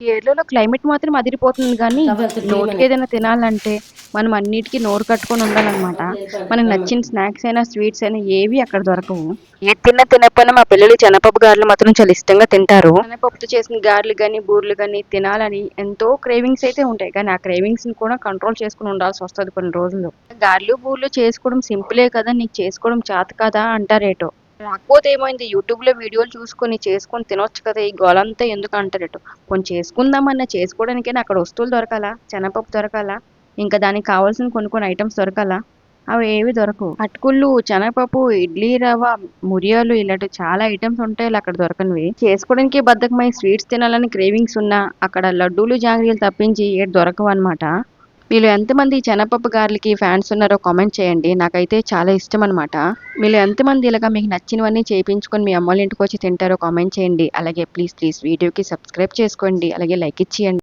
ఈ ఏరియాలో క్లైమేట్ మాత్రం అదిరిపోతుంది గానీ, నోటికి ఏదైనా తినాలంటే మనం అన్నిటికి నోరు కట్టుకొని ఉండాలన్నమాట. మనకు నచ్చిన స్నాక్స్ అయినా, స్వీట్స్ అయినా ఏవి అక్కడ దొరకవు. ఏది తిన్నా తినకపోయినా మా పిల్లలు శనగపప్పు గారెలు మాత్రం చాలా ఇష్టంగా తింటారు. శనగపప్పుతో చేసిన గారెలు గాని, బూరెలు గాని తినాలని ఎంతో క్రేవింగ్స్ అయితే ఉంటాయి. కానీ ఆ క్రేవింగ్స్‌ని కూడా కంట్రోల్ చేసుకొని ఉండాల్సొస్తది కొన్ని రోజులు. గారెలు, బూరెలు చేసుకోవడం సింపులే కదా! నీకు చేసుకోవడం చేత కాదా అంటారేటో. రాకపోతే ఏమైంది యూట్యూబ్‌లో వీడియోలు చూసుకొని చేసుకొని తినొచ్చు కదా! ఈ గోలంతా ఎందుకు అంటారట. పోనీ చేసుకుందామన్నా చేసుకోవడానికైనా అక్కడ వస్తువులు దొరకాలా? శనగపప్పు దొరకాలా? ఇంకా దానికి కావాల్సిన కొన్ని ఐటెమ్స్ దొరకాలా? అవి ఏవి దొరకవు. అటుకులు, శనగపప్పు, ఇడ్లీ రవ్వ, మురియాలు ఇలాంటివి చాలా ఐటెమ్స్ ఉంటాయిలే అక్కడ దొరకనివి. చేసుకోవడానికి బద్ధకమై స్వీట్స్ తినాలని క్రేవింగ్స్ ఉన్నా అక్కడ లడ్డూలు, జాంగ్రీలు తప్పించి ఏటి దొరకవన్నమాట. మీలో ఎంతమంది ఈ శనగపప్పు గారెలకి ఫ్యాన్స్ ఉన్నారో కామెంట్ చేయండి. నాకైతే చాలా ఇష్టం అనమాట. మీలో ఎంతమంది ఇలాగ మీకు నచ్చినవన్నీ చేపించుకొని మీ అమ్మోళ్ళ ఇంటికొచ్చి తింటారో కామెంట్ చేయండి. అలాగే ప్లీజ్ వీడియోకి సబ్స్క్రైబ్ చేసుకోండి. అలాగే లైక్ ఇచ్చేయండి.